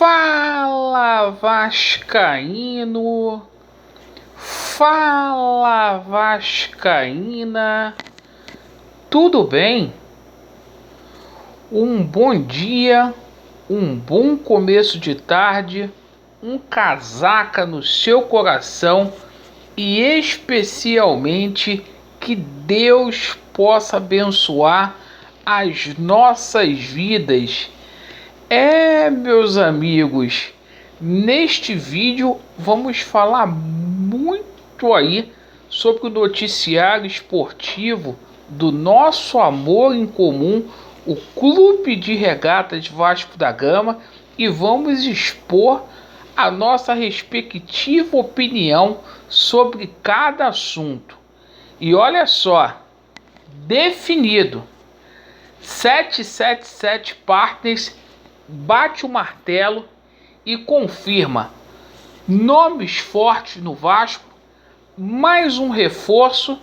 Fala Vascaíno, fala Vascaína, tudo bem? Um bom dia, um bom começo de tarde, um casaca no seu coração e especialmente que Deus possa abençoar as nossas vidas. Meus amigos, neste vídeo vamos falar muito aí sobre o noticiário esportivo do nosso amor em comum, o Clube de Regatas Vasco da Gama, e vamos expor a nossa respectiva opinião sobre cada assunto. E olha só, definido, 777 Partners bate o martelo e confirma nomes fortes no Vasco, mais um reforço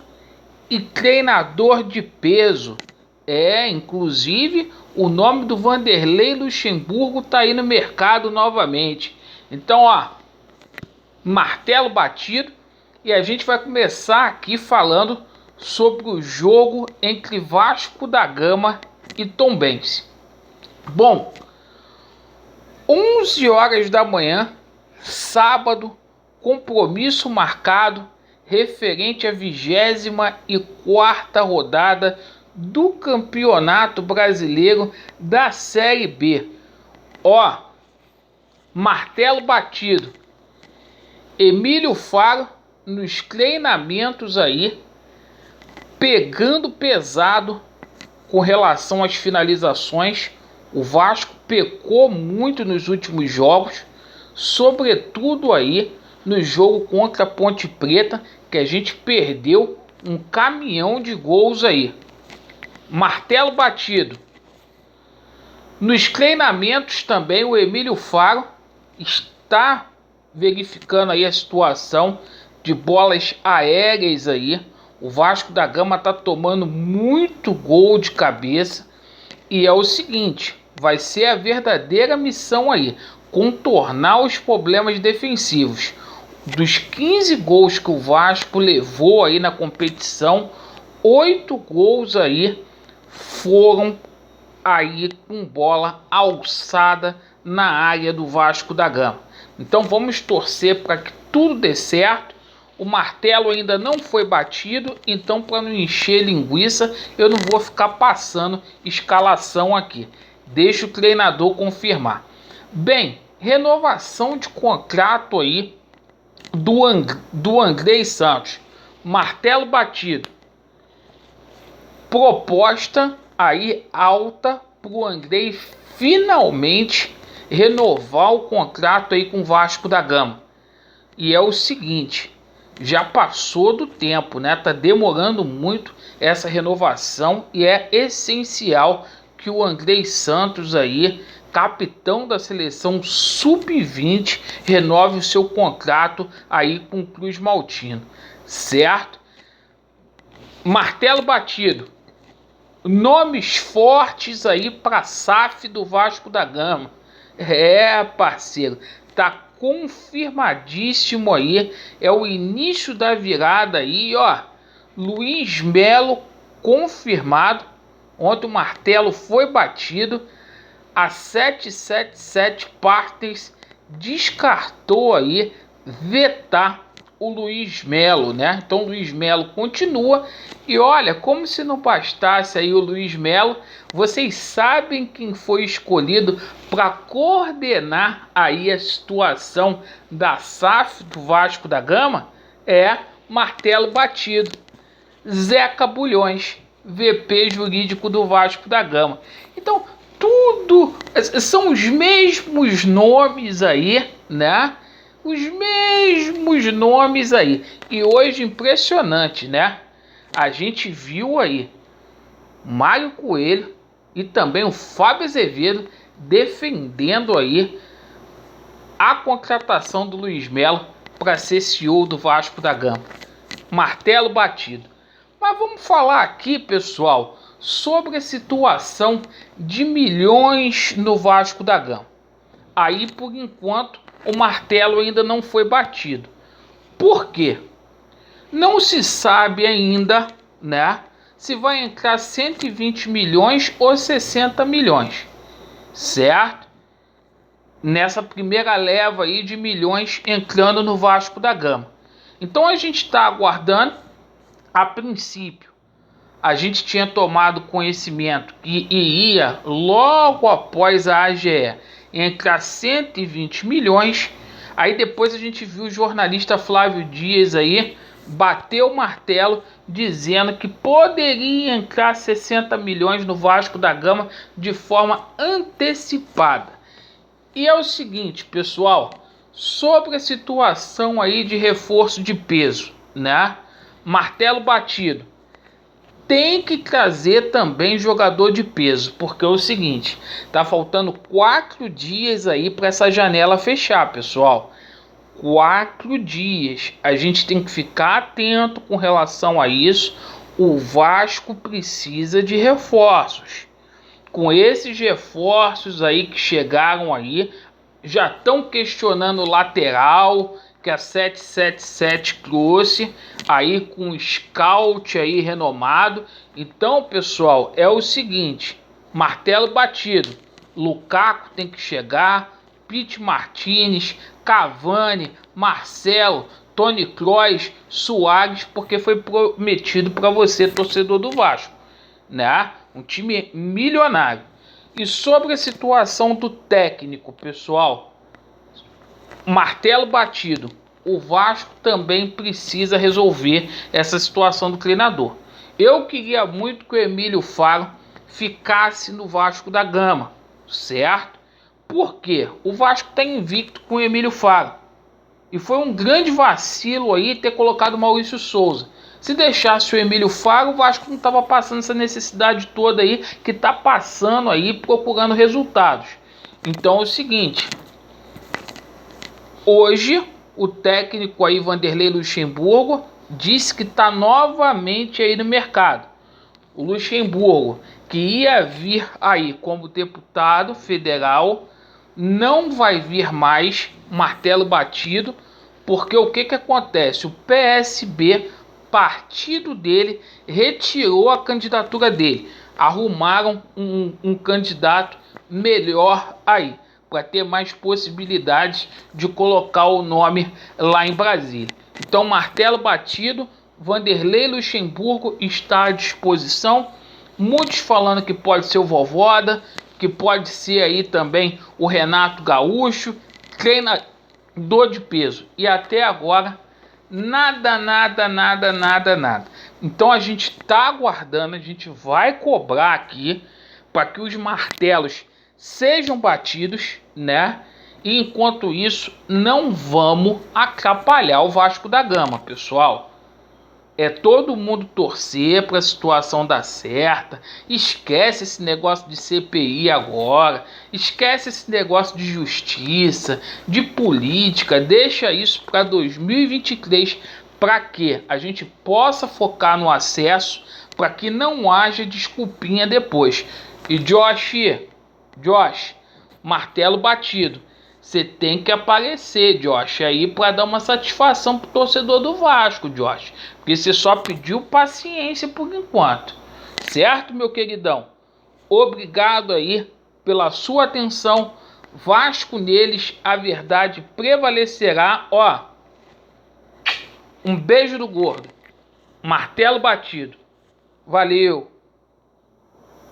e treinador de peso. Inclusive o nome do Vanderlei Luxemburgo está aí no mercado novamente. Então, martelo batido, e a gente vai começar aqui falando sobre o jogo entre Vasco da Gama e Tombense. Bom, 11 horas da manhã, sábado, compromisso marcado referente à 24ª rodada do Campeonato Brasileiro da Série B. Martelo batido. Emílio Faro nos treinamentos aí, pegando pesado com relação às finalizações. O Vasco pecou muito nos últimos jogos, sobretudo aí no jogo contra a Ponte Preta, que a gente perdeu um caminhão de gols aí. Martelo batido. Nos treinamentos também o Emílio Faro está verificando aí a situação de bolas aéreas aí. O Vasco da Gama está tomando muito gol de cabeça. E é o seguinte, vai ser a verdadeira missão aí, contornar os problemas defensivos. Dos 15 gols que o Vasco levou aí na competição, 8 gols aí foram aí com bola alçada na área do Vasco da Gama. Então vamos torcer para que tudo dê certo. O martelo ainda não foi batido, então para não encher linguiça, eu não vou ficar passando escalação aqui. Deixa o treinador confirmar. Bem, renovação de contrato aí do Andrei Santos. Martelo batido. Proposta aí alta para o Andrei finalmente renovar o contrato aí com o Vasco da Gama. E é o seguinte, já passou do tempo, né? Tá demorando muito essa renovação e é essencial que o Andrei Santos aí, capitão da seleção sub-20, renove o seu contrato aí com o Cruz Maltino, certo? Martelo batido. Nomes fortes aí para SAF do Vasco da Gama. Parceiro, tá confirmadíssimo aí, é o início da virada aí, Luiz Melo confirmado. Ontem o martelo foi batido. A 777 Partners descartou aí vetar o Luiz Melo, né? Então o Luiz Melo continua. E olha, como se não bastasse aí o Luiz Melo, vocês sabem quem foi escolhido para coordenar aí a situação da SAF do Vasco da Gama? Martelo batido. Zeca Bulhões, VP jurídico do Vasco da Gama. Então, tudo são os mesmos nomes aí, né? Os mesmos nomes aí. E hoje, impressionante, né? A gente viu aí Mário Coelho e também o Fábio Azevedo defendendo aí a contratação do Luiz Melo para ser CEO do Vasco da Gama. Martelo batido. Mas vamos falar aqui, pessoal, sobre a situação de milhões no Vasco da Gama. aí por enquanto o martelo ainda não foi batido. Por quê? Não se sabe ainda, né, se vai entrar 120 milhões ou 60 milhões, certo? Nessa primeira leva aí de milhões entrando no Vasco da Gama. Então a gente está aguardando. A princípio, a gente tinha tomado conhecimento que iria, logo após a AGE, entrar 120 milhões. Aí depois a gente viu o jornalista Flávio Dias aí bater o martelo dizendo que poderia entrar 60 milhões no Vasco da Gama de forma antecipada. E é o seguinte, pessoal, sobre a situação aí de reforço de peso, né? Martelo batido. Tem que trazer também jogador de peso, porque é o seguinte, tá faltando 4 dias aí para essa janela fechar, pessoal. 4 dias. A gente tem que ficar atento com relação a isso. O Vasco precisa de reforços. Com esses reforços aí que chegaram aí, já estão questionando o lateral que a 777 trouxe aí com um scout aí renomado. Então, pessoal, é o seguinte, martelo batido. Lukaku tem que chegar, Pete Martinez, Cavani, Marcelo, Toni Kroos, Soares, porque foi prometido para você, torcedor do Vasco, né? Um time milionário. E sobre a situação do técnico, pessoal, martelo batido. O Vasco também precisa resolver essa situação do treinador. Eu queria muito que o Emílio Faro ficasse no Vasco da Gama, certo? Porque o Vasco está invicto com o Emílio Faro. E foi um grande vacilo aí ter colocado o Maurício Souza. Se deixasse o Emílio Faro, o Vasco não estava passando essa necessidade toda aí que está passando aí, procurando resultados. Então é o seguinte, hoje o técnico aí, Vanderlei Luxemburgo, disse que está novamente aí no mercado. O Luxemburgo, que ia vir aí como deputado federal, não vai vir mais, martelo batido, porque o que acontece? O PSB, partido dele, retirou a candidatura dele. Arrumaram um candidato melhor aí, para ter mais possibilidades de colocar o nome lá em Brasília. Então, martelo batido, Vanderlei Luxemburgo está à disposição. Muitos falando que pode ser o Voivoda, que pode ser aí também o Renato Gaúcho, treinador de peso. E até agora, nada. Então a gente está aguardando, a gente vai cobrar aqui para que os martelos sejam batidos, né? E enquanto isso, não vamos atrapalhar o Vasco da Gama, pessoal. É todo mundo torcer para a situação dar certa. Esquece esse negócio de CPI agora. Esquece esse negócio de justiça, de política. Deixa isso para 2023 para que a gente possa focar no acesso, para que não haja desculpinha depois. E Josh, martelo batido. Você tem que aparecer, Josh, aí para dar uma satisfação pro torcedor do Vasco, Josh. Porque você só pediu paciência por enquanto. Certo, meu queridão? Obrigado aí pela sua atenção. Vasco neles, a verdade prevalecerá. Ó, um beijo do gordo. Martelo batido. Valeu.